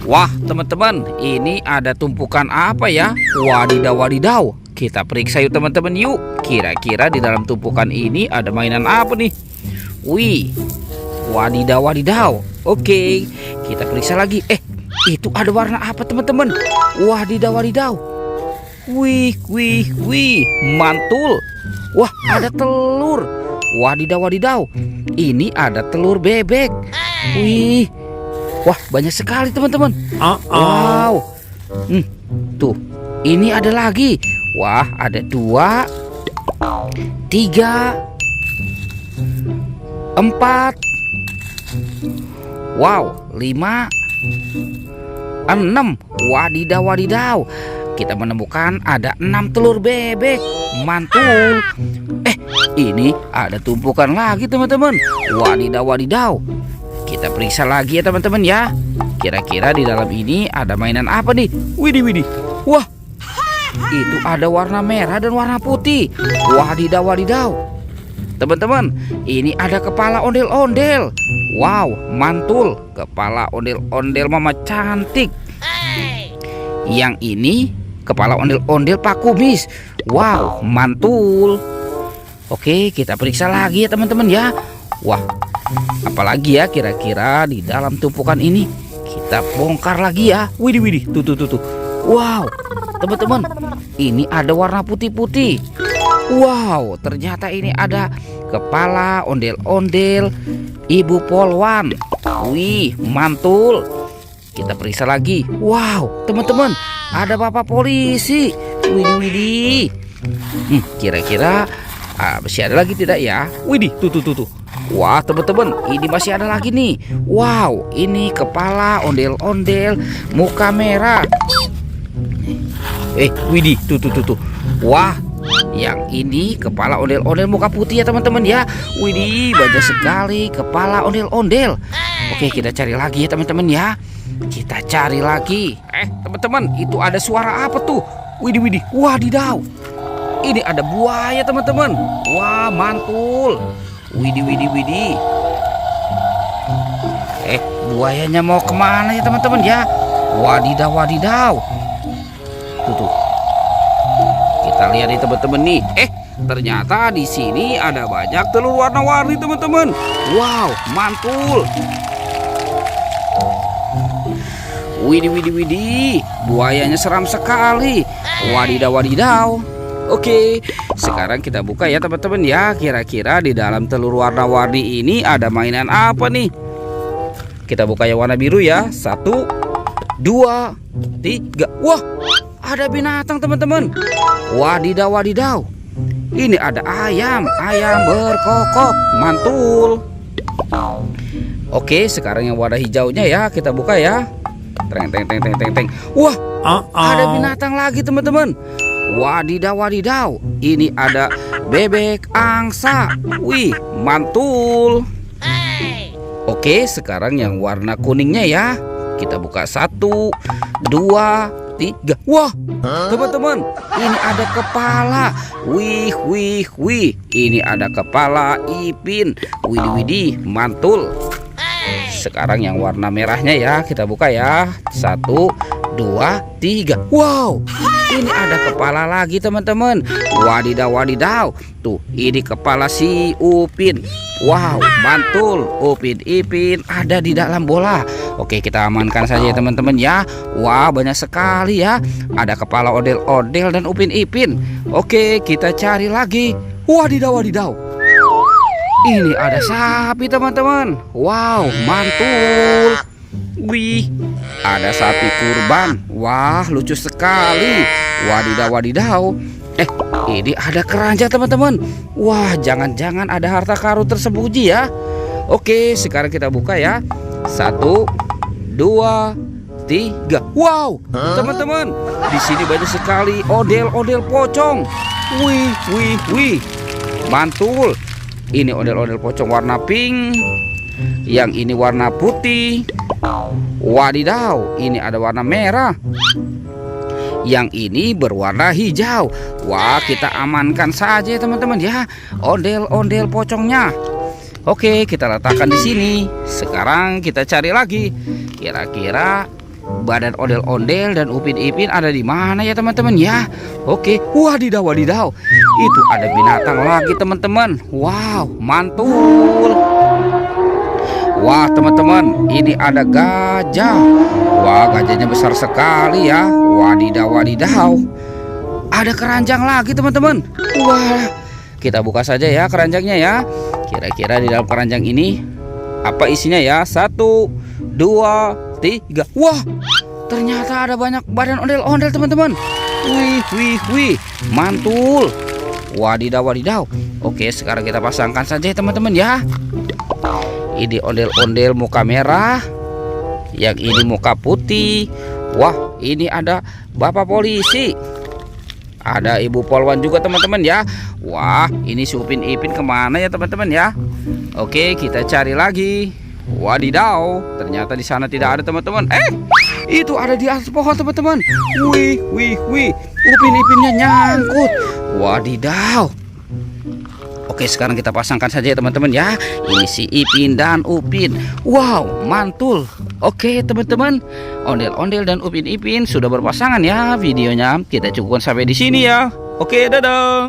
Wah, teman-teman, ini ada tumpukan apa ya? Wadidaw, wadidaw. Kita periksa yuk teman-teman yuk. Kira-kira di dalam tumpukan ini ada mainan apa nih? Wih, wadidaw, wadidaw. Oke, kita periksa lagi. Itu ada warna apa teman-teman? Wadidaw, wadidaw. Wih, wih, wih, mantul. Wah, ada telur. Wadidaw, wadidaw. Ini ada telur bebek. Wih, wah, banyak sekali teman-teman. Wow. Tuh, ini ada lagi. Wah, ada 2, 3, 4. Wow, 5, 6. Wadidaw, wadidaw. Kita menemukan ada 6 telur bebek. Mantul. Ini ada tumpukan lagi teman-teman. Wadidaw, wadidaw. Kita periksa lagi ya teman-teman ya. Kira-kira di dalam ini ada mainan apa nih? Widih, widih. Wah, itu ada warna merah dan warna putih. Wadidaw, wadidaw. Teman-teman, ini ada kepala ondel-ondel. Wow, mantul. Kepala ondel-ondel mama cantik. Yang ini kepala ondel-ondel Pak Kumis. Wow, mantul. Oke, kita periksa lagi ya teman-teman ya. Wah, apalagi ya kira-kira di dalam tumpukan ini. Kita bongkar lagi ya. Widih, widih. Tuh. Wow, teman-teman, ini ada warna putih-putih. Wow, ternyata ini ada kepala ondel-ondel Ibu Polwan. Wih, mantul. Kita periksa lagi. Wow, teman-teman, ada Bapak Polisi. Widih, widih. Kira-kira masih ada lagi tidak ya? Widih, tuh. Wah, teman-teman, ini masih ada lagi nih. Wow, ini kepala ondel-ondel muka merah. Widih, tuh. Wah, yang ini kepala ondel-ondel muka putih ya teman-teman ya. Widih, banyak sekali kepala ondel-ondel. Oke, kita cari lagi ya teman-teman ya. Kita cari lagi. Teman-teman, itu ada suara apa tuh? Widih, widih. Wadidaw. Ini ada buaya teman-teman. Wah, mantul. Widih, widih, widih. Buayanya mau kemana ya teman-teman ya? Wadidaw, wadidaw. Tuh. Kita lihat nih teman-teman nih. Ternyata di sini ada banyak telur warna-warni teman-teman. Wow, mantul. Widih, widih, widih. Buayanya seram sekali. Wadidaw, wadidaw. Oke, sekarang kita buka ya teman-teman ya. Kira-kira di dalam telur warna-warni ini ada mainan apa nih? Kita buka yang warna biru ya. 1, 2, 3. Wah, ada binatang teman-teman. Wadidaw, wadidaw. Ini ada ayam berkokok. Mantul. Oke, sekarang yang warna hijaunya ya. Kita buka ya. Teng. Wah, ada binatang lagi teman-teman. Wadidaw, wadidaw. Ini ada bebek angsa. Wih, mantul. Oke, sekarang yang warna kuningnya ya. Kita buka 1, 2, 3. Wah, teman-teman, ini ada kepala. Wih. Ini ada kepala Ipin. Widih, mantul. Sekarang yang warna merahnya ya. Kita buka ya. 1, 2, 3. Wow, ini ada kepala lagi teman-teman. Wadidaw, wadidaw. Tuh, ini kepala si Upin. Wow, mantul. Upin Ipin ada di dalam bola. Oke, kita amankan saja ya teman-teman ya. Wah, banyak sekali ya. Ada kepala ondel-ondel dan Upin Ipin. Oke, kita cari lagi. Wadidaw, wadidaw. Ini ada sapi teman-teman. Wow, mantul. Wih, ada sapi kurban. Wah, lucu sekali. Wadidaw, wadidaw. Ini ada keranjang teman-teman. Wah, jangan-jangan ada harta karun tersembunyi ya. Oke, sekarang kita buka ya. 1, 2, 3. Wow, teman-teman, di sini banyak sekali ondel-ondel pocong. Wih. Mantul. Ini ondel-ondel pocong warna pink. Yang ini warna putih. Wadidaw, ini ada warna merah. Yang ini berwarna hijau. Wah, kita amankan saja teman-teman ya ondel-ondel pocongnya. Oke, kita letakkan di sini. Sekarang kita cari lagi. Kira-kira badan ondel-ondel dan Upin Ipin ada di mana ya teman-teman ya? Oke, wadidaw wadidaw. Itu ada binatang lagi teman-teman. Wow, mantul. Wah teman-teman, ini ada gajah. Wah, gajahnya besar sekali ya. Wadidaw wadidaw. Ada keranjang lagi teman-teman. Wah, kita buka saja ya keranjangnya ya. Kira-kira di dalam keranjang ini apa isinya ya? 1, 2, 3. Wah, ternyata ada banyak badan ondel-ondel teman-teman. Wih, mantul. Wadidaw wadidaw. Oke, sekarang kita pasangkan saja teman-teman ya. Ini ondel-ondel muka merah, yang ini muka putih. Wah, ini ada bapak polisi, ada ibu polwan juga teman-teman ya. Wah, ini si Upin Ipin kemana ya teman-teman ya? Oke, kita cari lagi. Wadidaw, ternyata di sana tidak ada teman-teman. Itu ada di atas pohon teman-teman. Wih, Upin Ipinnya nyangkut. Wadidaw. Oke, sekarang kita pasangkan saja ya teman-teman ya. Ini si Ipin dan Upin. Wow, mantul. Oke teman-teman, ondel-ondel dan Upin Ipin sudah berpasangan ya. Videonya kita cukupkan sampai di sini ya. Oke, dadah.